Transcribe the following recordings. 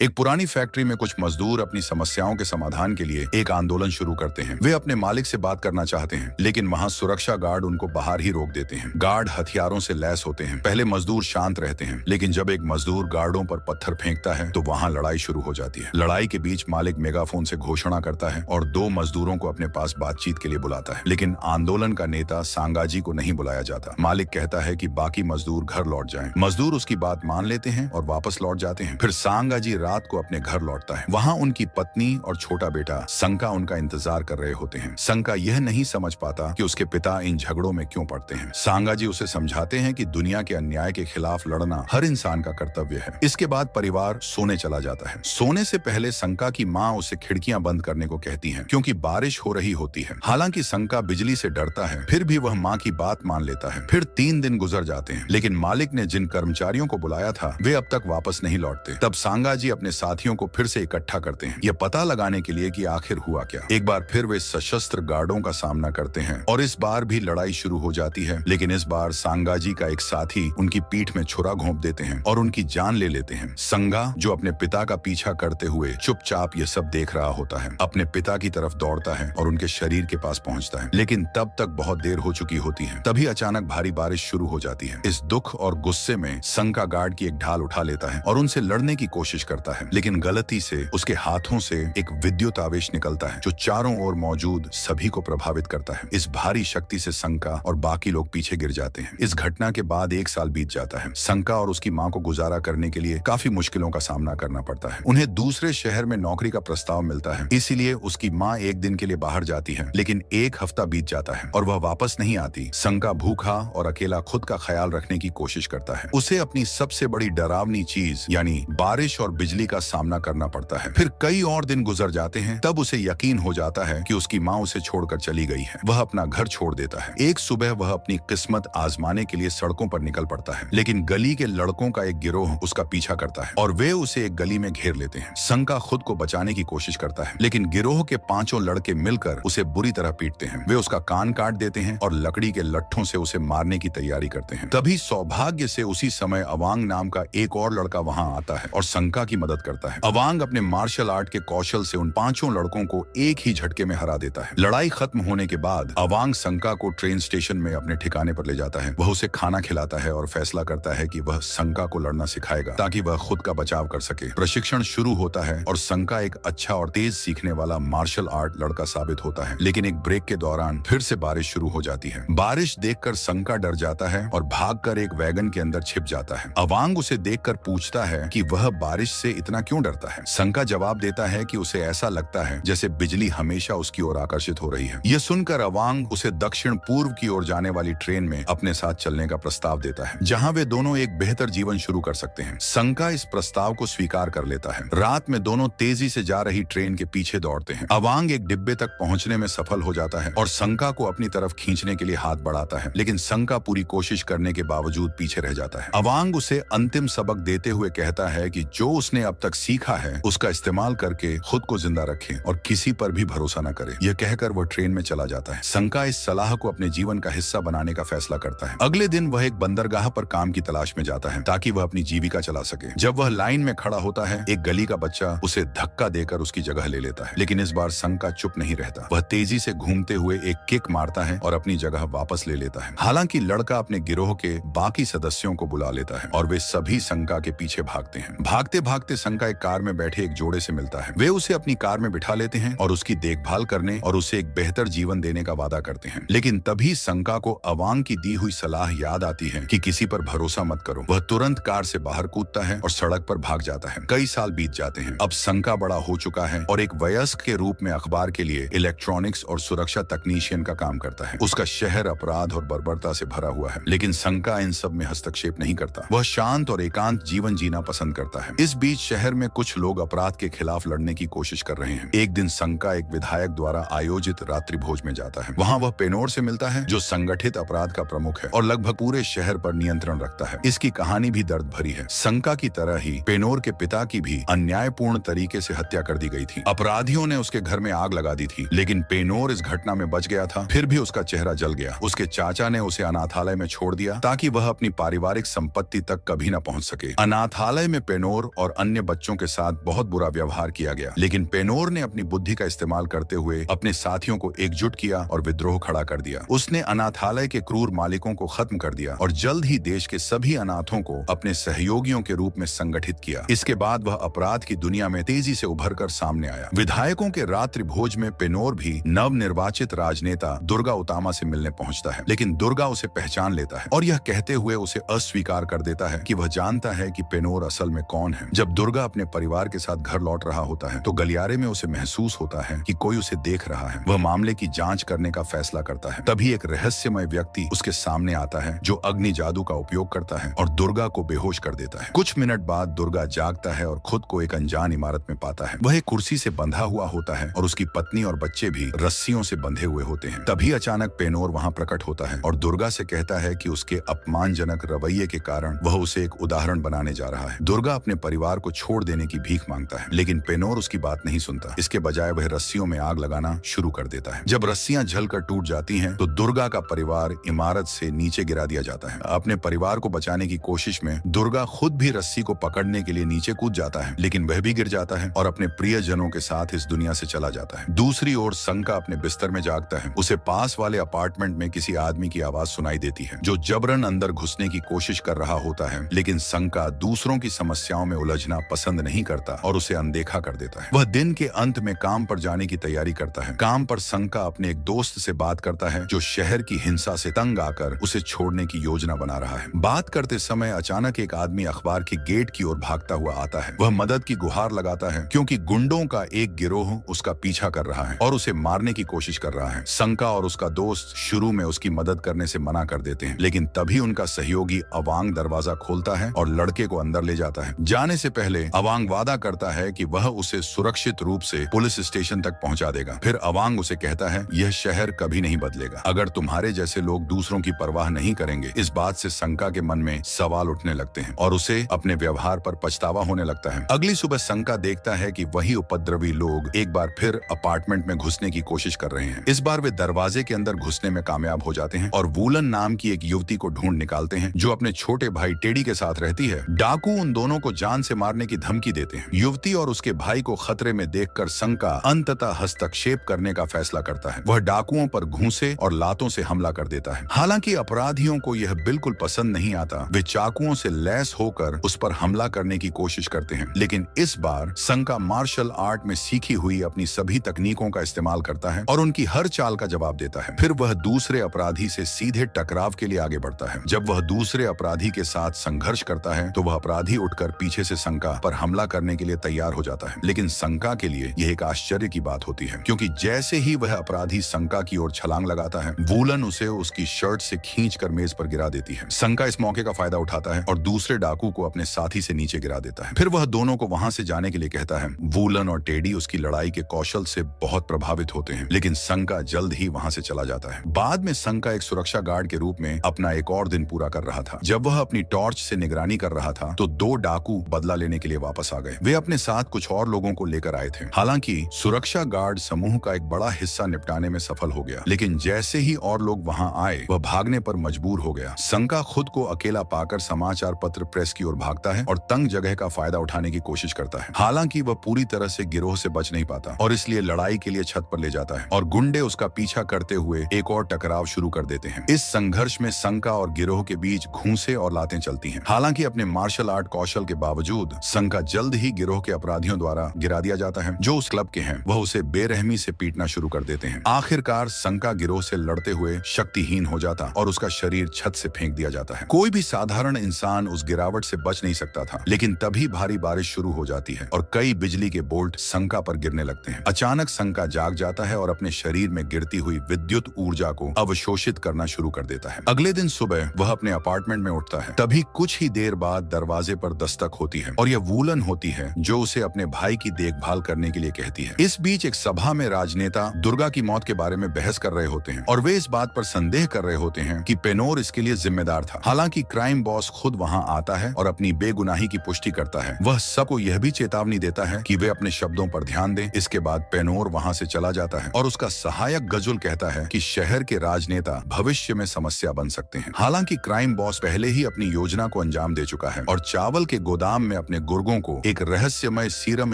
एक पुरानी फैक्ट्री में कुछ मजदूर अपनी समस्याओं के समाधान के लिए एक आंदोलन शुरू करते हैं। वे अपने मालिक से बात करना चाहते हैं, लेकिन वहां सुरक्षा गार्ड उनको बाहर ही रोक देते हैं। गार्ड हथियारों से लैस होते हैं। पहले मजदूर शांत रहते हैं, लेकिन जब एक मजदूर गार्डों पर पत्थर फेंकता है तो वहां लड़ाई शुरू हो जाती है। लड़ाई के बीच मालिक मेगाफोन से घोषणा करता है और 2 मजदूरों को अपने पास बातचीत के लिए बुलाता है, लेकिन आंदोलन का नेता सांगाजी को नहीं बुलाया जाता। मालिक कहता है कि बाकी मजदूर घर लौट जाएं। मजदूर उसकी बात मान लेते हैं और वापस लौट जाते हैं। फिर सांगाजी रात को अपने घर लौटता है। वहां उनकी पत्नी और छोटा बेटा संका उनका इंतजार कर रहे होते हैं। संका यह नहीं समझ पाता कि उसके पिता इन झगड़ों में क्यों पड़ते हैं। सांगाजी उसे समझाते हैं कि दुनिया के अन्याय के खिलाफ लड़ना हर इंसान का कर्तव्य है। इसके बाद परिवार सोने चला जाता है। सोने से पहले संका की माँ उसे खिड़कियां बंद करने को कहती है, क्योंकि बारिश हो रही होती है। हालांकि संका बिजली से डरता है, फिर भी वह माँ की बात मान लेता है। फिर 3 दिन गुजर जाते हैं, लेकिन मालिक ने जिन कर्मचारियों को बुलाया था वे अब तक वापस नहीं लौटते। तब सांगाजी अपने साथियों को फिर से इकट्ठा करते हैं, यह पता लगाने के लिए कि आखिर हुआ क्या। एक बार फिर वे सशस्त्र गार्डों का सामना करते हैं और इस बार भी लड़ाई शुरू हो जाती है, लेकिन इस बार सांगाजी का एक साथी उनकी पीठ में छुरा घोंप देते हैं और उनकी जान ले लेते हैं। संगा, जो अपने पिता का पीछा करते हुए चुपचाप ये सब देख रहा होता है, अपने पिता की तरफ दौड़ता है और उनके शरीर के पास पहुंचता है, लेकिन तब तक बहुत देर हो चुकी होती है। तभी अचानक भारी बारिश शुरू हो जाती है। इस दुख और गुस्से में संका गार्ड की एक ढाल उठा लेता है और उनसे लड़ने की कोशिश करता है, लेकिन गलती से उसके हाथों से एक विद्युत आवेश निकलता है जो चारों ओर मौजूद सभी को प्रभावित करता है। इस भारी शक्ति से संका और बाकी लोग पीछे गिर जाते हैं। इस घटना के बाद 1 साल बीत जाता है। संका और उसकी मां को गुजारा करने के लिए काफी मुश्किलों का सामना करना पड़ता है। उन्हें दूसरे शहर में नौकरी का प्रस्ताव मिलता है, इसीलिए उसकी मां एक दिन के लिए बाहर जाती है, लेकिन 1 हफ्ता बीत जाता है और वह वापस नहीं आती। संका भूखा और अकेला खुद का ख्याल रखने की कोशिश करता है। उसे अपनी सबसे बड़ी डरावनी चीज यानी बारिश और बिजली का सामना करना पड़ता है। फिर कई और दिन गुजर जाते हैं, तब उसे यकीन हो जाता है कि उसकी माँ उसे छोड़कर चली गई है। वह अपना घर छोड़ देता है। एक सुबह वह अपनी किस्मत आजमाने के लिए सड़कों पर निकल पड़ता है, लेकिन गली के लड़कों का एक गिरोह उसका पीछा करता है और वे उसे एक गली में घेर लेते हैं। संका खुद को बचाने की कोशिश करता है, लेकिन गिरोह के 5 लड़के मिलकर उसे बुरी तरह पीटते हैं। वे उसका कान काट देते हैं और लकड़ी के लट्ठों से उसे मारने की तैयारी करते हैं। तभी सौभाग्य से उसी समय अवांग नाम का एक और लड़का वहां आता है और संका की मदद करता है। अवांग अपने मार्शल आर्ट के कौशल से उन 5 लड़कों को एक ही झटके में हरा देता है। लड़ाई खत्म होने के बाद अवांग संका को ट्रेन स्टेशन में अपने ठिकाने पर ले जाता है। वह उसे खाना खिलाता है और फैसला करता है कि वह संका को लड़ना सिखाएगा ताकि वह खुद का बचाव कर सके। प्रशिक्षण शुरू होता है और संका एक अच्छा और तेज सीखने वाला मार्शल आर्ट लड़का साबित होता है, लेकिन एक ब्रेक के दौरान फिर से बारिश शुरू हो जाती है। बारिश देखकर संका डर जाता है और भागकर एक वैगन के अंदर छिप जाता है। अवांग उसे देखकर पूछता है कि वह बारिश से इतना क्यों डरता है। संका जवाब देता है कि उसे ऐसा लगता है जैसे बिजली हमेशा उसकी ओर आकर्षित हो रही है। यह सुनकर अवांग उसे दक्षिण पूर्व की ओर जाने वाली ट्रेन में अपने साथ चलने का प्रस्ताव देता है, जहां वे दोनों एक बेहतर जीवन शुरू कर सकते हैं। संका इस प्रस्ताव को स्वीकार कर लेता है। रात में दोनों तेजी से जा रही ट्रेन के पीछे दौड़ते हैं। अवांग एक डिब्बे तक पहुंचने में सफल हो जाता है और संका को अपनी तरफ खींचने के लिए हाथ बढ़ाता है, लेकिन संका पूरी कोशिश करने के बावजूद पीछे रह जाता है। अवांग उसे अंतिम सबक देते हुए कहता है कि जो उसने अब तक सीखा है उसका इस्तेमाल करके खुद को जिंदा रखे और किसी पर भी भरोसा न करे। यह कहकर वह ट्रेन में चला जाता है। संका इस सलाह को अपने जीवन का हिस्सा बनाने का फैसला करता है। अगले दिन वह एक बंदरगाह पर काम की तलाश में जाता है ताकि वह अपनी जीविका चला सके। जब वह लाइन में खड़ा होता है, एक गली का बच्चा उसे धक्का देकर उसकी जगह ले लेता है, लेकिन इस बार संका चुप नहीं रहता। वह तेजी से घूमते हुए एक किक मारता है और अपनी जगह वापस ले लेता है। हालांकि लड़का अपने गिरोह के बाकी सदस्यों को बुला लेता है और वे सभी संका के पीछे भागते हैं। भागते भागते संका एक कार में बैठे एक जोड़े से मिलता है। वे उसे अपनी कार में बिठा लेते हैं और उसकी देखभाल करने और उसे एक बेहतर जीवन देने का वादा करते हैं। लेकिन तभी संका को अवांग की दी हुई सलाह याद आती है कि किसी पर भरोसा मत करो। वह तुरंत कार से बाहर कूदता है और सड़क पर भाग जाता है। कई साल बीत जाते हैं। अब संका बड़ा हो चुका है और एक वयस्क के रूप में अखबार के लिए इलेक्ट्रॉनिक्स और सुरक्षा तकनीशियन का काम करता है। उसका शहर अपराध और बर्बरता से भरा हुआ है, लेकिन संका इन सब में हस्तक्षेप नहीं करता। वह शांत और एकांत जीवन जीना पसंद करता है। इस बीच शहर में कुछ लोग अपराध के खिलाफ लड़ने की कोशिश कर रहे हैं। एक दिन संका एक विधायक द्वारा आयोजित रात्रि भोज में जाता है। वहाँ वह पेनोर से मिलता है, जो संगठित अपराध का प्रमुख है और लगभग पूरे शहर पर नियंत्रण रखता है। इसकी कहानी भी दर्द भरी है। संका की तरह ही पेनोर के पिता की भी अन्यायपूर्ण तरीके से हत्या कर दी गई थी। अपराधियों ने उसके घर में आग लगा दी थी, लेकिन पेनोर इस घटना में बच गया था। फिर भी उसका चेहरा जल गया। उसके चाचा ने उसे अनाथालय में छोड़ दिया ताकि वह अपनी पारिवारिक संपत्ति तक कभी न पहुंच सके। अनाथालय में पेनोर और अन्य अन्य बच्चों के साथ बहुत बुरा व्यवहार किया गया, लेकिन पेनोर ने अपनी बुद्धि का इस्तेमाल करते हुए अपने साथियों को एकजुट किया और विद्रोह खड़ा कर दिया। उसने अनाथालय के क्रूर मालिकों को खत्म कर दिया और जल्द ही देश के सभी अनाथों को अपने सहयोगियों के रूप में संगठित किया। इसके बाद वह अपराध की दुनिया में तेजी से उभर कर सामने आया। विधायकों के रात्रि भोज में पेनोर भी नवनिर्वाचित राजनेता दुर्गा उतामा से मिलने पहुंचता है, लेकिन दुर्गा उसे पहचान लेता है और यह कहते हुए उसे अस्वीकार कर देता है कि वह जानता है कि पेनोर असल में कौन है। जब दुर्गा अपने परिवार के साथ घर लौट रहा होता है तो गलियारे में उसे महसूस होता है कि कोई उसे देख रहा है। वह मामले की जांच करने का फैसला करता है। तभी एक रहस्यमय व्यक्ति उसके सामने आता है जो अग्नि जादू का उपयोग करता है और दुर्गा को बेहोश कर देता है। कुछ मिनट बाद दुर्गा जागता है और खुद को एक अनजान इमारत में पाता है। वह एक कुर्सी से बंधा हुआ होता है और उसकी पत्नी और बच्चे भी रस्सियों से बंधे हुए होते हैं। तभी अचानक पेनोर वहां प्रकट होता है और दुर्गा से कहता है कि उसके अपमानजनक रवैये के कारण वह उसे एक उदाहरण बनाने जा रहा है। दुर्गा अपने परिवार को छोड़ देने की भीख मांगता है, लेकिन पेनोर उसकी बात नहीं सुनता। इसके बजाय वह रस्सियों में आग लगाना शुरू कर देता है। जब रस्सियां जलकर टूट जाती हैं, तो दुर्गा का परिवार इमारत से नीचे गिरा दिया जाता है। अपने परिवार को बचाने की कोशिश में दुर्गा खुद भी रस्सी को पकड़ने के लिए नीचे कूद जाता है, लेकिन वह भी गिर जाता है और अपने प्रियजनों के साथ इस दुनिया से चला जाता है। दूसरी ओर संका अपने बिस्तर में जागता है। उसे पास वाले अपार्टमेंट में किसी आदमी की आवाज सुनाई देती है जो जबरन अंदर घुसने की कोशिश कर रहा होता है, लेकिन संका दूसरों की समस्याओं में उलझना पसंद नहीं करता और उसे अनदेखा कर देता है। वह दिन के अंत में काम पर जाने की तैयारी करता है। काम पर संका अपने एक दोस्त से बात करता है जो शहर की हिंसा से तंग आकर उसे छोड़ने की योजना बना रहा है। बात करते समय अचानक एक आदमी अखबार के गेट की ओर भागता हुआ आता है। वह मदद की गुहार लगाता है क्योंकि गुंडों का एक गिरोह उसका पीछा कर रहा है और उसे मारने की कोशिश कर रहा है। संका और उसका दोस्त शुरू में उसकी मदद करने से मना कर देते हैं, लेकिन तभी उनका सहयोगी अवांग दरवाजा खोलता है और लड़के को अंदर ले जाता है। जाने से पहले अवांग वादा करता है कि वह उसे सुरक्षित रूप से पुलिस स्टेशन तक पहुंचा देगा। फिर अवांग उसे कहता है, यह शहर कभी नहीं बदलेगा अगर तुम्हारे जैसे लोग दूसरों की परवाह नहीं करेंगे। इस बात से संका के मन में सवाल उठने लगते हैं और उसे अपने व्यवहार पर पछतावा होने लगता है। अगली सुबह संका देखता है कि वही उपद्रवी लोग एक बार फिर अपार्टमेंट में घुसने की कोशिश कर रहे हैं। इस बार वे दरवाजे के अंदर घुसने में कामयाब हो जाते हैं और वूलन नाम की एक युवती को ढूंढ निकालते हैं जो अपने छोटे भाई टेडी के साथ रहती है। डाकू उन दोनों को जान से मारने की धमकी देते हैं। युवती और उसके भाई को खतरे में देखकर संका अंततः हस्तक्षेप करने का फैसला करता है। वह डाकुओं पर घूंसे और लातों से हमला कर देता है। हालांकि अपराधियों को यह बिल्कुल पसंद नहीं आता। वे चाकुओं से लैस होकर उस पर हमला करने की कोशिश करते हैं, लेकिन इस बार संका मार्शल आर्ट में सीखी हुई अपनी सभी तकनीकों का इस्तेमाल करता है और उनकी हर चाल का जवाब देता है। फिर वह दूसरे अपराधी से सीधे टकराव के लिए आगे बढ़ता है। जब वह दूसरे अपराधी के साथ संघर्ष करता है तो वह अपराधी उठकर पीछे से संका पर हमला करने के लिए तैयार हो जाता है, लेकिन संका के लिए यह एक आश्चर्य की बात होती है क्योंकि जैसे ही वह अपराधी संका की ओर छलांग लगाता है, वूलन उसे उसकी शर्ट से खींचकर मेज पर गिरा देती है। संका इस मौके का फायदा उठाता है और दूसरे डाकू को अपने साथी से नीचे गिरा देता है। फिर वह दोनों को वहां से जाने के लिए कहता है। वूलन और टेडी उसकी लड़ाई के कौशल से बहुत प्रभावित होते हैं, लेकिन संका जल्द ही वहां से चला जाता है। बाद में संका एक सुरक्षा गार्ड के रूप में अपना एक और दिन पूरा कर रहा था। जब वह अपनी टॉर्च से निगरानी कर रहा था तो दो डाकू बदला लेने के लिए वापस आ गए। वे अपने साथ कुछ और लोगों को लेकर आए थे। हालांकि सुरक्षा गार्ड समूह का एक बड़ा हिस्सा निपटाने में सफल हो गया, लेकिन जैसे ही और लोग वहां आए वह भागने पर मजबूर हो गया। संका खुद को अकेला पाकर समाचार पत्र प्रेस की ओर भागता है और तंग जगह का फायदा उठाने की कोशिश करता है। हालांकि वह पूरी तरह से गिरोह से बच नहीं पाता और इसलिए लड़ाई के लिए छत पर ले जाता है और गुंडे उसका पीछा करते हुए एक और टकराव शुरू कर देते हैं। इस संघर्ष में संका और गिरोह के बीच घूंसे और लातें चलती हैं। हालांकि अपने मार्शल आर्ट कौशल के बावजूद संका जल्द ही गिरोह के अपराधियों द्वारा गिरा दिया जाता है जो उस क्लब के हैं। वह उसे बेरहमी से पीटना शुरू कर देते हैं। आखिरकार संका गिरोह से लड़ते हुए शक्तिहीन हो जाता और उसका शरीर छत से फेंक दिया जाता है। कोई भी साधारण इंसान उस गिरावट से बच नहीं सकता था, लेकिन तभी भारी बारिश शुरू हो जाती है और कई बिजली के बोल्ट संका पर गिरने लगते हैं। अचानक संका जाग जाता है और अपने शरीर में गिरती हुई विद्युत ऊर्जा को अवशोषित करना शुरू कर देता है। अगले दिन सुबह वह अपने अपार्टमेंट में उठता है। तभी कुछ ही देर बाद दरवाजे पर दस्तक होती है और यह वूलन होती है जो उसे अपने भाई की देखभाल करने के लिए कहती है। इस बीच एक सभा में राजनेता दुर्गा की मौत के बारे में बहस कर रहे होते हैं और वे इस बात पर संदेह कर रहे होते हैं कि पेनोर इसके लिए जिम्मेदार था। हालांकि क्राइम बॉस खुद वहां आता है और अपनी बेगुनाही की पुष्टि करता है। वह सबको यह भी चेतावनी देता है कि वे अपने शब्दों पर ध्यान दें। इसके बाद पेनोर वहां से चला जाता है और उसका सहायक गजुल कहता है कि शहर के राजनेता भविष्य में समस्या बन सकते हैं। हालांकि क्राइम बॉस पहले ही अपनी योजना को अंजाम दे चुका है और चावल के गोदाम में अपने अपने गुर्गों को एक रहस्यमय सीरम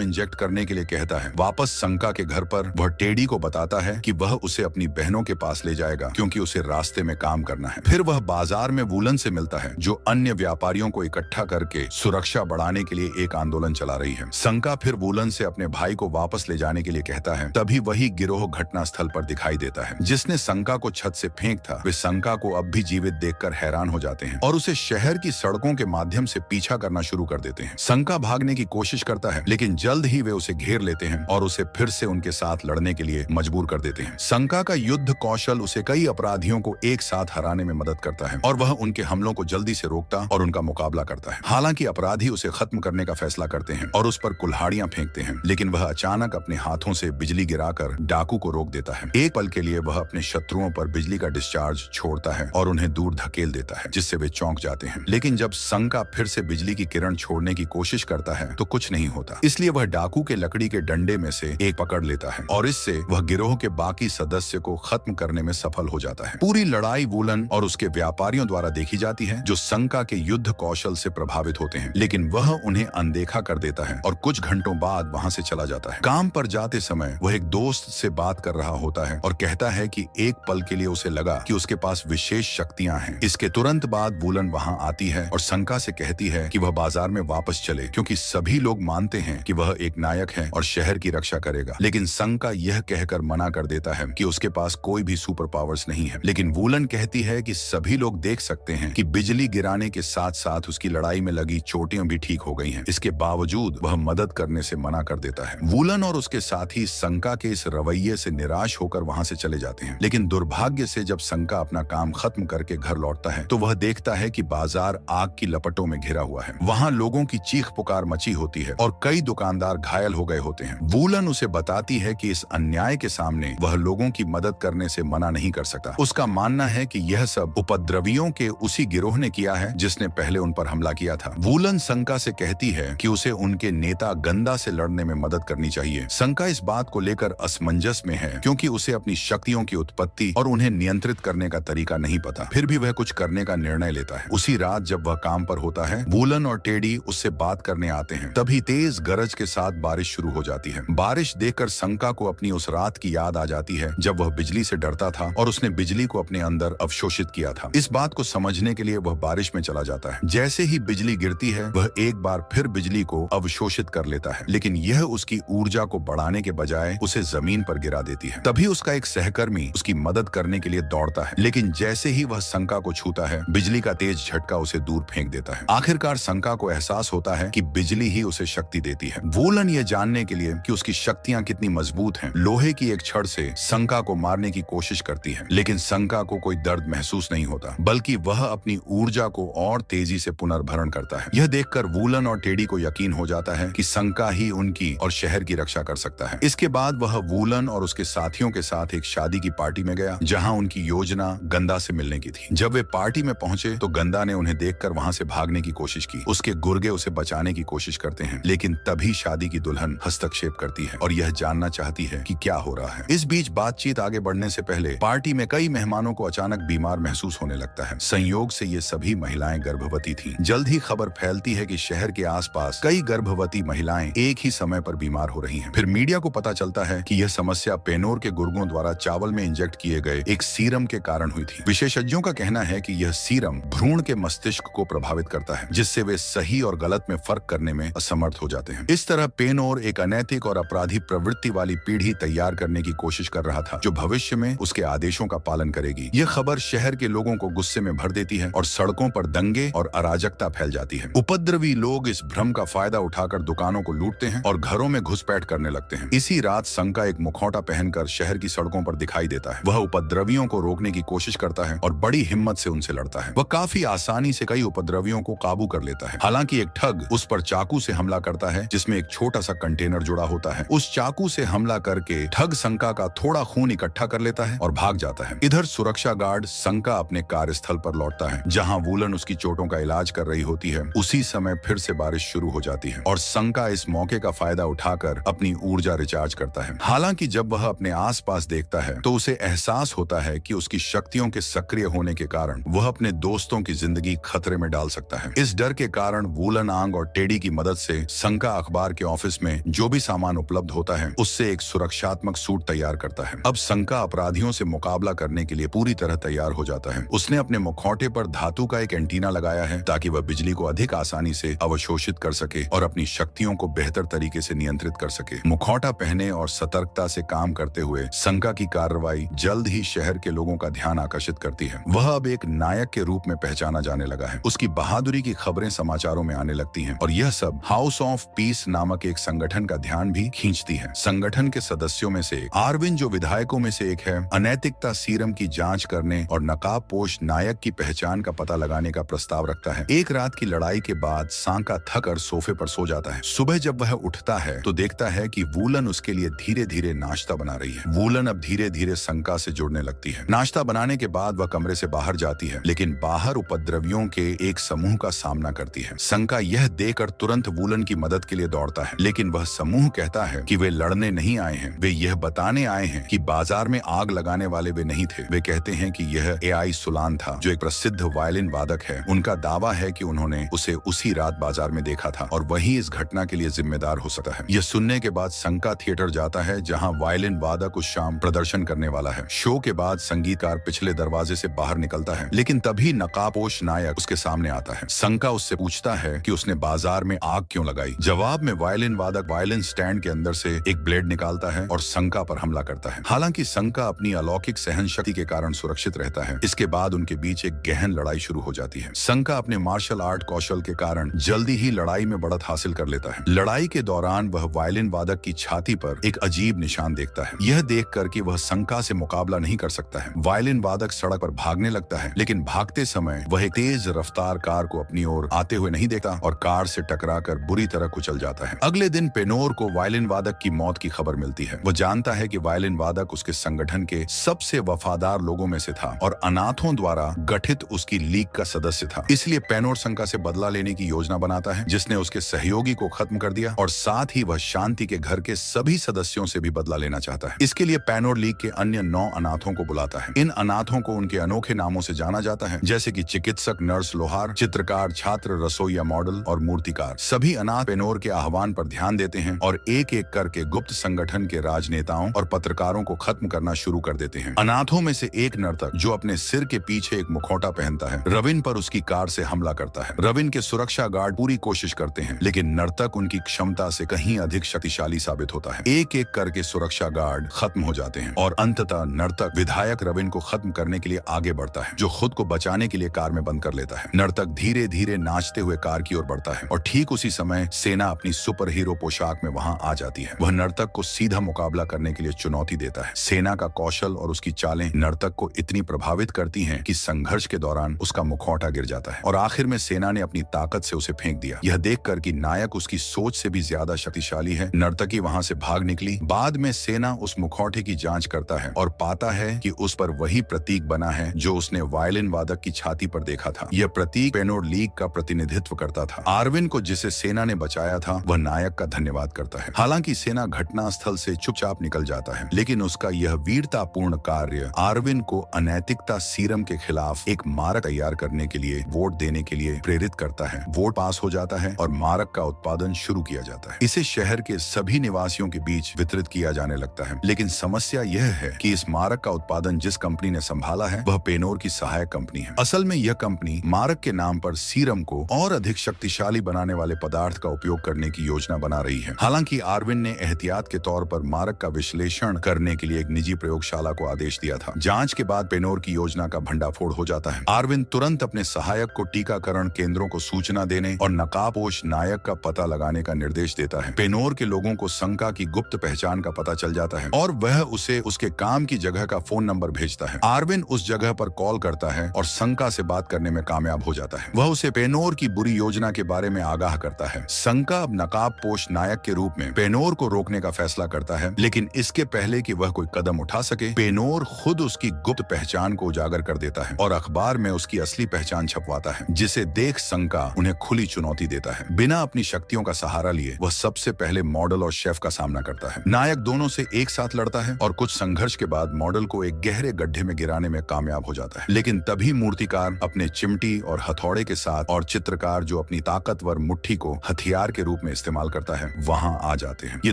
इंजेक्ट करने के लिए कहता है। वापस शंका के घर पर वह टेडी को बताता है कि वह उसे अपनी बहनों के पास ले जाएगा क्योंकि उसे रास्ते में काम करना है। फिर वह बाजार में वूलन से मिलता है जो अन्य व्यापारियों को इकट्ठा करके सुरक्षा बढ़ाने के लिए एक आंदोलन चला रही है। शंका फिर वूलन से अपने भाई को वापस ले जाने के लिए कहता है। तभी वही गिरोह घटनास्थल पर दिखाई देता है जिसने शंका को छत से फेंक था। वे शंका को अब भी जीवित देखकर हैरान हो जाते हैं और उसे शहर की सड़कों के माध्यम से पीछा करना शुरू कर देते हैं। शंका भागने की कोशिश करता है लेकिन जल्द ही वे उसे घेर लेते हैं और उसे फिर से उनके साथ लड़ने के लिए मजबूर कर देते हैं। शंका का युद्ध कौशल उसे कई अपराधियों को एक साथ हराने में मदद करता है और वह उनके हमलों को जल्दी से रोकता और उनका मुकाबला करता है। हालांकि अपराधी उसे खत्म करने का फैसला करते हैं और उस पर कुल्हाड़ियां फेंकते हैं, लेकिन वह अचानक अपने हाथों से बिजली गिराकर डाकू को रोक देता है। एक पल के लिए वह अपने शत्रुओं पर बिजली का डिस्चार्ज छोड़ता है और उन्हें दूर धकेल देता है जिससे वे चौंक जाते हैं। लेकिन जब शंका फिर से बिजली की किरण छोड़ने की कोशिश करता है तो कुछ नहीं होता। इसलिए वह डाकू के लकड़ी के डंडे में से एक पकड़ लेता है और इससे वह गिरोह के बाकी सदस्य को खत्म करने में सफल हो जाता है। पूरी लड़ाई वूलन और उसके व्यापारियों द्वारा देखी जाती है जो शंका के युद्ध कौशल से प्रभावित होते हैं, लेकिन वह उन्हें अनदेखा कर देता है और कुछ घंटों बाद वहां से चला जाता है। काम पर जाते समय वह एक दोस्त से बात कर रहा होता है और कहता है कि एक पल के लिए उसे लगा कि उसके पास विशेष शक्तियां हैं। इसके तुरंत बाद वूलन वहां आती है और शंका से कहती है कि वह बाजार में वापस चले क्योंकि सभी लोग मानते हैं कि वह एक नायक है और शहर की रक्षा करेगा। लेकिन शंका यह कहकर मना कर देता है कि उसके पास कोई भी सुपर पावर्स नहीं है। लेकिन वूलन कहती है कि सभी लोग देख सकते हैं कि बिजली गिराने के साथ साथ उसकी लड़ाई में लगी चोटियां भी ठीक हो गई हैं। इसके बावजूद वह मदद करने से मना कर देता है। वूलन और उसके साथी शंका के इस रवैये से निराश होकर वहां से चले जाते हैं। लेकिन दुर्भाग्य से जब शंका अपना काम खत्म करके घर लौटता है तो वह देखता है कि बाजार आग की लपटों में घिरा हुआ है। वहां लोगों की चीख पुकार मची होती है और कई दुकानदार घायल हो गए होते हैं। वूलन उसे बताती है कि इस अन्याय के सामने वह लोगों की मदद करने से मना नहीं कर सकता। उसका मानना है कि यह सब उपद्रवियों के उसी गिरोह ने किया है जिसने पहले उन पर हमला किया था। वूलन शंका से कहती है कि उसे उनके नेता गंदा से लड़ने में मदद करनी चाहिए। शंका इस बात को लेकर असमंजस में है क्योंकि उसे अपनी शक्तियों की उत्पत्ति और उन्हें नियंत्रित करने का तरीका नहीं पता। फिर भी वह कुछ करने का निर्णय लेता है। उसी रात जब वह काम पर होता है, वूलन और टेडी उससे बात करने आते हैं। तभी तेज गरज के साथ बारिश शुरू हो जाती है। बारिश देखकर शंका को अपनी उस रात की याद आ जाती है जब वह बिजली से डरता था और उसने बिजली को अपने अंदर अवशोषित किया था। इस बात को समझने के लिए वह बारिश में चला जाता है। जैसे ही बिजली गिरती है वह एक बार फिर बिजली को अवशोषित कर लेता है, लेकिन यह उसकी ऊर्जा को बढ़ाने के बजाय उसे जमीन पर गिरा देती है। तभी उसका एक सहकर्मी उसकी मदद करने के लिए दौड़ता है, लेकिन जैसे ही वह शंका को छूता है बिजली का तेज झटका उसे दूर फेंक देता है। आखिरकार शंका को एहसास होता है कि बिजली ही उसे शक्ति देती है। वूलन यह जानने के लिए कि उसकी शक्तियां कितनी मजबूत हैं, लोहे की एक छड़ से शंका को मारने की कोशिश करती है, लेकिन शंका को कोई दर्द महसूस नहीं होता, बल्कि वह अपनी ऊर्जा को और तेजी से पुनर्भरण करता है। यह देखकर वूलन और टेडी को यकीन हो जाता है कि शंका ही उनकी और शहर की रक्षा कर सकता है। इसके बाद वह वूलन और उसके साथियों के साथ एक शादी की पार्टी में गया जहां उनकी योजना गंदा से मिलने की थी। जब वे पार्टी में पहुंचे तो गंदा ने उन्हें देखकर वहां से भागने की कोशिश की। उसके गुर्गे उसे बचाने की कोशिश करते हैं, लेकिन तभी शादी की दुल्हन हस्तक्षेप करती है और यह जानना चाहती है कि क्या हो रहा है। इस बीच बातचीत आगे बढ़ने से पहले पार्टी में कई मेहमानों को अचानक बीमार महसूस होने लगता है। संयोग से ये सभी महिलाएं गर्भवती थीं। जल्द ही खबर फैलती है कि शहर के आसपास कई गर्भवती महिलाएं एक ही समय पर बीमार हो रही हैं। फिर मीडिया को पता चलता है कि यह समस्या पेनोर के गुर्गों द्वारा चावल में इंजेक्ट किए गए एक सीरम के कारण हुई थी। विशेषज्ञों का कहना है कि यह सीरम भ्रूण के मस्तिष्क को प्रभावित करता है, जिससे वे सही और गलत में फर्क करने में असमर्थ हो जाते हैं। इस तरह पेनोर एक अनैतिक और अपराधी प्रवृत्ति वाली पीढ़ी तैयार करने की कोशिश कर रहा था जो भविष्य में उसके आदेशों का पालन करेगी। यह खबर शहर के लोगों को गुस्से में भर देती है और सड़कों पर दंगे और अराजकता फैल जाती है। उपद्रवी लोग इस भ्रम का फायदा उठाकर दुकानों को लूटते हैं और घरों में घुसपैठ करने लगते हैं। इसी रात शंका एक मुखौटा पहनकर शहर की सड़कों पर दिखाई देता है। वह उपद्रवियों को रोकने की कोशिश करता है और बड़ी हिम्मत से उनसे लड़ता है। वह काफी आसानी से कई उपद्रवियों को काबू कर लेता है। हालांकि एक ठग उस पर चाकू से हमला करता है जिसमें एक छोटा सा कंटेनर जुड़ा होता है। उस चाकू से हमला करके ठग शंका का थोड़ा खून इकट्ठा कर लेता है और भाग जाता है। इधर सुरक्षा गार्ड शंका अपने कार्यस्थल पर लौटता है जहां वूलन उसकी चोटों का इलाज कर रही होती है। उसी समय फिर से बारिश शुरू हो जाती है और शंका इस मौके का फायदा उठाकर अपनी ऊर्जा रिचार्ज करता है। हालांकि जब वह अपने आसपास देखता है तो उसे एहसास होता है कि उसकी शक्तियों के सक्रिय होने के कारण वह अपने दोस्तों की जिंदगी खतरे में डाल सकता है। इस डर के कारण वूलन आंख वांग और टेडी की मदद से संका अखबार के ऑफिस में जो भी सामान उपलब्ध होता है उससे एक सुरक्षात्मक सूट तैयार करता है। अब संका अपराधियों से मुकाबला करने के लिए पूरी तरह तैयार हो जाता है। उसने अपने मुखौटे पर धातु का एक एंटीना लगाया है ताकि वह बिजली को अधिक आसानी से अवशोषित कर सके और अपनी शक्तियों को बेहतर तरीके से नियंत्रित कर सके। मुखौटा पहने और सतर्कता से काम करते हुए संका की कार्रवाई जल्द ही शहर के लोगों का ध्यान आकर्षित करती है। वह अब एक नायक के रूप में पहचाना जाने लगा है। उसकी बहादुरी की खबरें समाचारों में आने लगती हैं और यह सब हाउस ऑफ पीस नामक एक संगठन का ध्यान भी खींचती है। संगठन के सदस्यों में से आरविन, जो विधायकों में से एक है, अनैतिकता सीरम की जांच करने और नकाबपोश नायक की पहचान का पता लगाने का प्रस्ताव रखता है। एक रात की लड़ाई के बाद सांका थक कर सोफे पर सो जाता है। सुबह जब वह उठता है तो देखता है कि वूलन उसके लिए धीरे धीरे नाश्ता बना रही है। वूलन अब धीरे धीरे संका से जुड़ने लगती है। नाश्ता बनाने के बाद वह कमरे से बाहर जाती है, लेकिन बाहर उपद्रवियों के एक समूह का सामना करती है। संका यह देखकर तुरंत वूलन की मदद के लिए दौड़ता है, लेकिन वह समूह कहता है कि वे लड़ने नहीं आए हैं, वे यह बताने आए हैं कि बाजार में आग लगाने वाले वे नहीं थे। वे कहते हैं कि यह एआई सुलान था, जो एक प्रसिद्ध वायलिन वादक है। उनका दावा है कि उन्होंने उसे उसी रात बाजार में देखा था और वही इस घटना के लिए जिम्मेदार हो सकता है। यह सुनने के बाद संका थिएटर जाता है, जहां वायलिन वादक उस शाम प्रदर्शन करने वाला है। शो के बाद संगीतकार पिछले दरवाजे से बाहर निकलता है, लेकिन तभी नकाबपोश नायक उसके सामने आता है। संका उससे पूछता है कि उसने बाजार में आग क्यों लगाई। जवाब में वायलिन वादक वायलिन स्टैंड के अंदर से एक ब्लेड निकालता है और संका पर हमला करता है। हालांकि संका अपनी अलौकिक सहन शक्ति के कारण सुरक्षित रहता है। इसके बाद उनके बीच एक गहन लड़ाई शुरू हो जाती है। संका अपने मार्शल आर्ट कौशल के कारण जल्दी ही लड़ाई में बढ़त हासिल कर लेता है। लड़ाई के दौरान वह वायलिन वादक की छाती पर एक अजीब निशान देखता है। यह देखकर कि वह संका से मुकाबला नहीं कर सकता है, वायलिन वादक सड़क पर भागने लगता है, लेकिन भागते समय वह एक तेज रफ्तार कार को अपनी ओर आते हुए नहीं देखता और कार से टकराकर बुरी तरह कुचल जाता है। अगले दिन पेनोर को वायलिन वादक की मौत की खबर मिलती है। वह जानता है कि वायलिन वादक उसके संगठन के सबसे वफादार लोगों में से था और अनाथों द्वारा गठित उसकी लीग का सदस्य था। इसलिए पेनोर संका से बदला लेने की योजना बनाता है, जिसने उसके सहयोगी को खत्म कर दिया और साथ ही वह शांति के घर के सभी सदस्यों से भी बदला लेना चाहता है। इसके लिए पेनोर लीग के अन्य 9 अनाथों को बुलाता है। इन अनाथों को उनके अनोखे नामों से जाना जाता है, जैसे कि चिकित्सक, नर्स, लोहार, चित्रकार, छात्र, रसोईया, मॉडल और मूर्तिकार। सभी अनाथ पेनोर के आह्वान पर ध्यान देते हैं और एक एक करके गुप्त संगठन के राजनेताओं और पत्रकारों को खत्म करना शुरू कर देते हैं। अनाथों में से एक नर्तक, जो अपने सिर के पीछे एक मुखौटा पहनता है, रविन पर उसकी कार से हमला करता है। रविन के सुरक्षा गार्ड पूरी कोशिश करते हैं, लेकिन नर्तक उनकी क्षमता से कहीं अधिक शक्तिशाली साबित होता है। एक एक करके सुरक्षा गार्ड खत्म हो जाते हैं और अंततः नर्तक विधायक रविन को खत्म करने के लिए आगे बढ़ता है, जो खुद को बचाने के लिए कार में बंद कर लेता है। नर्तक धीरे धीरे नाचते हुए कार की ओर बढ़ता है और ठीक उसी समय सेना अपनी सुपर हीरो पोशाक में वहां आ जाती है। वह नर्तक को सीधा मुकाबला करने के लिए चुनौती देता है। सेना का कौशल और उसकी चालें नर्तक को इतनी प्रभावित करती हैं कि संघर्ष के दौरान उसका मुखौटा गिर जाता है और आखिर में सेना ने अपनी ताकत से उसे फेंक दिया। यह देखकर कि नायक उसकी सोच से भी ज्यादा शक्तिशाली है, नर्तकी वहां से भाग निकली। बाद में सेना उस मुखौटे की जांच करता है और पाता है कि उस पर वही प्रतीक बना है जो उसने वायलिन वादक की छाती पर देखा था। यह प्रतीक पेनोर लीग का प्रतिनिधित्व करता था। आरविन को जिसे सेना ने बचाया था, वह नायक का धन्यवाद करता है। हालांकि सेना घटना स्थल से चुपचाप निकल जाता है, लेकिन उसका यह वीरतापूर्ण कार्य आरविन को अनैतिकता सीरम के खिलाफ एक मारक तैयार करने के लिए वोट देने के लिए प्रेरित करता है। वोट पास हो जाता है और मारक का उत्पादन शुरू किया जाता है। इसे शहर के सभी निवासियों के बीच वितरित किया जाने लगता है, लेकिन समस्या यह है कि इस मारक का उत्पादन जिस कंपनी ने संभाला है, वह पेनोर की सहायक कंपनी है। असल में यह कंपनी मारक के नाम पर सीरम को और अधिक शक्तिशाली बनाने वाले पदार्थ का उपयोग करने की योजना बना रही है। हालांकि आरविन ने एहतियात के तौर पर मारक का विश्लेषण करने के लिए एक निजी प्रयोगशाला को आदेश दिया था। जांच के बाद पेनोर की योजना का भंडाफोड़ हो जाता है। आरविन तुरंत अपने सहायक को टीकाकरण केंद्रों को सूचना देने और नकाबपोश नायक का पता लगाने का निर्देश देता है। पेनोर के लोगों को संका की गुप्त पहचान का पता चल जाता है और वह उसे उसके काम की जगह का फोन नंबर भेजता है। आरविन उस जगह पर कॉल करता है और संका से बात करने में कामयाब हो जाता है। वह उसे पेनोर की बुरी योजना के बारे में आगाह करता है। संका अब नकाबपोश नायक के रूप में पेनोर को रोकने का फैसला करता है, लेकिन इसके पहले कि वह कोई कदम उठा सके, पेनोर खुद उसकी गुप्त पहचान को उजागर कर देता है और अखबार में उसकी असली पहचान छपवाता है, जिसे देख संका उन्हें खुली चुनौती देता है। बिना अपनी शक्तियों का सहारा लिए वह सबसे पहले मॉडल और शेफ का सामना करता है। नायक दोनों से एक साथ लड़ता है और कुछ संघर्ष के बाद मॉडल को एक गहरे गड्ढे में गिराने में कामयाब हो जाता है। लेकिन तभी मूर्तिकार अपने चिमटी और हथौड़े के साथ और चित्रकार जो अपनी ताकतवर मुट्ठी को हथियार के रूप में इस्तेमाल करता है वहां आ जाते हैं। ये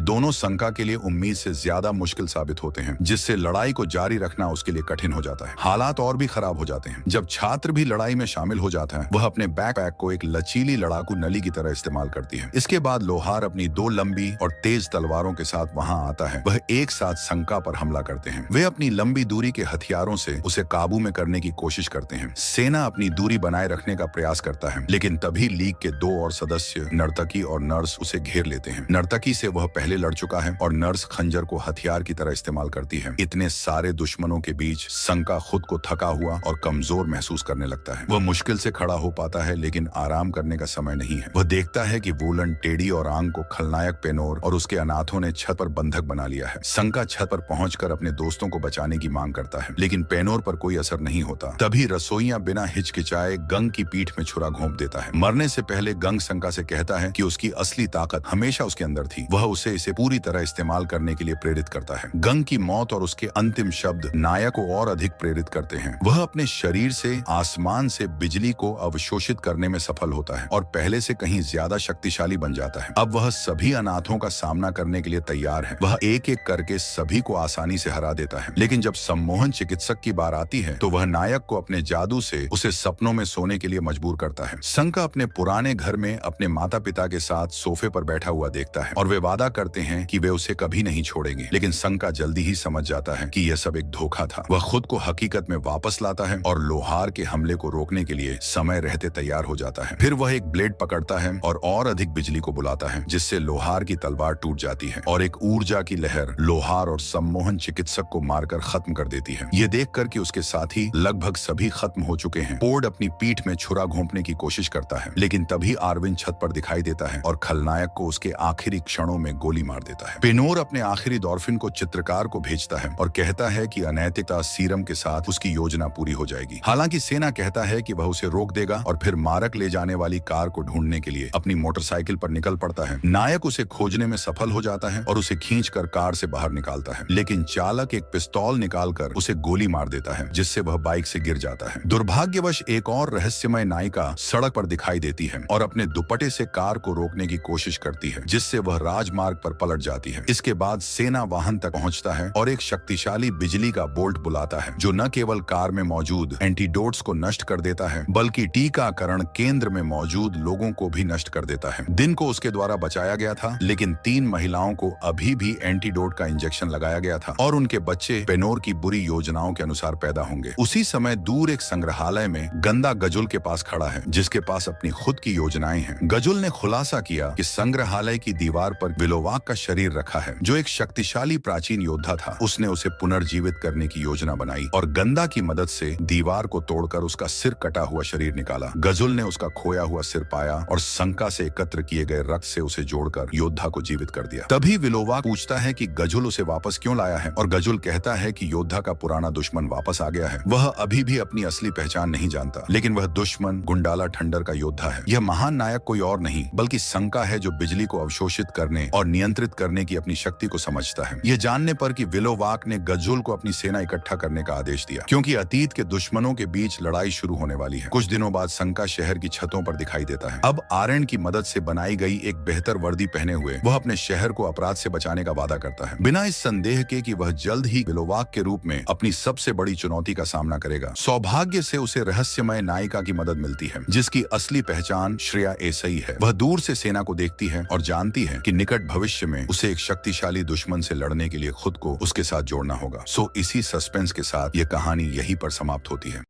दोनों शंका के लिए उम्मीद से ज्यादा मुश्किल साबित होते हैं, जिससे लड़ाई को जारी रखना उसके लिए कठिन हो जाता है। हालात और भी खराब हो जाते हैं जब छात्र भी लड़ाई में शामिल हो जाता है। वह अपने बैकपैक को एक लचीली लड़ाकू नली की तरह इस्तेमाल करती है। इसके बाद लोहार अपनी 2 लंबी और तेज तलवारों के साथ वहां आता है। वह एक साथ शंका पर हमला करते हैं। वे अपनी लंबी दूरी के हथियारों से उसे काबू में करने की कोशिश करते हैं। सेना अपनी दूरी बनाए रखने का प्रयास करता है, लेकिन तभी लीग के 2 और सदस्य नर्तकी और नर्स उसे घेर लेते हैं। नर्तकी से वह पहले लड़ चुका है और नर्स खंजर को हथियार की तरह इस्तेमाल करती है। इतने सारे दुश्मनों के बीच शंका खुद को थका हुआ और कमजोर महसूस करने लगता है। वह मुश्किल से खड़ा हो पाता है, लेकिन आराम करने का समय नहीं है। वह देखता है कि वूलन, टेडी और आंग को खलनायक पेनोर और उसके अनाथों ने छत पर बंधक बना लिया है। शंका छत पर पहुंचकर अपने दोस्तों को बचाने की मांग करता है, लेकिन पेनोर पर कोई असर नहीं होता। तभी रसोइया बिना हिचकिचाए गंग की पीठ में छुरा घोंप देता है। मरने से पहले गंग शंका से कहता है कि उसकी असली ताकत हमेशा उसके अंदर थी। वह उसे इसे पूरी तरह इस्तेमाल करने के लिए प्रेरित करता है। गंग की मौत और उसके अंतिम शब्द नायक को और अधिक प्रेरित करते हैं। वह अपने शरीर से आसमान से बिजली को अवशोषित करने में सफल होता है और पहले से कहीं ज्यादा शक्तिशाली बन जाता है। अब वह सभी अनाथों का सामना करने के लिए तैयार है। वह एक एक करके सभी को आसानी से हरा देता है, लेकिन जब सम्मोहन चिकित्सक की बार आती है तो वह नायक को अपने जादू से उसे सपनों में सोने के लिए मजबूर करता है। शंका अपने पुराने घर में अपने माता पिता के साथ सोफे पर बैठा हुआ देखता है और वे वादा करते हैं कि वे उसे कभी नहीं छोड़ेंगे, लेकिन शंका जल्दी ही समझ जाता है कि यह सब एक धोखा था। वह खुद को हकीकत में वापस लाता है और लोहार के हमले को रोकने के लिए समय रहते तैयार हो जाता है। फिर वह एक ब्लेड पकड़ता है और अधिक बिजली को बुलाता है, जिससे लोहार की तलवार टूट जाती है और एक ऊर्जा की लहर लोहार और सम्मोहन चिकित्सक को मारकर खत्म कर देती है। ये देखकर कि उसके साथी लगभग सभी खत्म हो चुके हैं, पोर्ड अपनी पीठ में छुरा घोंपने की कोशिश करता है, लेकिन तभी आर्विन छत पर दिखाई देता है और खलनायक को उसके आखिरी क्षणों में गोली मार देता है। पेनोर अपने आखिरी डॉल्फिन को चित्रकार को भेजता है और कहता है कि अनैतिकता सीरम के साथ उसकी योजना पूरी हो जाएगी। हालांकि सेना कहता है कि वह उसे रोक देगा और फिर मारक ले जाने वाली कार को ढूंढने के लिए अपनी मोटरसाइकिल पर निकल पड़ता है। नायक उसे खोजने में सफल हो जाता है और उसे खींचकर कार से बाहर निकालता है, लेकिन चालक एक पिस्तौल निकालकर उसे गोली मार देता है, जिससे वह बाइक से गिर जाता है। दुर्भाग्यवश एक और रहस्यमय नायिका सड़क पर दिखाई देती है और अपने दुपट्टे से कार को रोकने की कोशिश करती है, जिससे वह राजमार्ग पर पलट जाती है। इसके बाद सेना वाहन तक पहुंचता है और एक शक्तिशाली बिजली का बोल्ट बुलाता है, जो न केवल कार में मौजूद एंटीडोट्स को नष्ट कर देता है, बल्कि टीकाकरण केंद्र में मौजूद लोगों को भी नष्ट कर देता है। दिन को उसके द्वारा बचाया गया था, लेकिन 3 महिलाओं को अभी भी एंटीडोट का इंजेक्शन लगाया गया था और उनके बच्चे पेनोर की बुरी योजनाओं के अनुसार पैदा होंगे। उसी समय दूर एक संग्रहालय में गंदा गजुल के पास खड़ा है, जिसके पास अपनी खुद की योजनाएं हैं। गजुल ने खुलासा किया कि संग्रहालय की दीवार पर विलोवाक का शरीर रखा है, जो एक शक्तिशाली प्राचीन योद्धा था। उसने उसे पुनर्जीवित करने की योजना बनाई और गंदा की मदद से दीवार को तोड़कर उसका सिर कटा हुआ शरीर निकाला। गजुल ने उसका खोया हुआ सिर पाया और शंका से एकत्र किए गए रक्त से उसे जोड़कर योद्धा को जीवित कर दिया। तभी विलोवाक पूछता है कि गजुल उसे वापस क्यों लाया है और गजुल कहता है कि योद्धा का पुराना दुश्मन वापस आ गया है। वह अभी भी अपनी असली पहचान नहीं जानता, लेकिन वह दुश्मन गुंडाला ठंडर का योद्धा है। यह महान नायक कोई और नहीं बल्कि शंका है, जो बिजली को अवशोषित करने और नियंत्रित करने की अपनी शक्ति को समझता है। यह जानने पर कि विलोवाक ने गजुल को अपनी सेना इकट्ठा करने का आदेश दिया, क्योंकि अतीत के दुश्मनों के बीच लड़ाई शुरू होने वाली है। कुछ दिनों बाद शंका शहर की छतों पर दिखाई देता है। अब आर्यन की मदद से बनाई गई एक बेहतर वर्दी पहने हुए वह अपने शहर को अपराध से बचाने का वादा करता है, बिना इस संदेह के कि वह जल्द ही विलोवाक के रूप में अपनी सबसे बड़ी चुनौती का सामना करेगा। सौभाग्य से उसे रहस्यमय नायिका की मदद मिलती है, जिसकी असली पहचान श्रेया एसई है। वह दूर से सेना को देखती है और जानती है कि निकट भविष्य में उसे एक शक्तिशाली दुश्मन से लड़ने के लिए खुद को उसके साथ जोड़ना होगा। इसी सस्पेंस के साथ यह कहानी यहीं पर समाप्त होती है।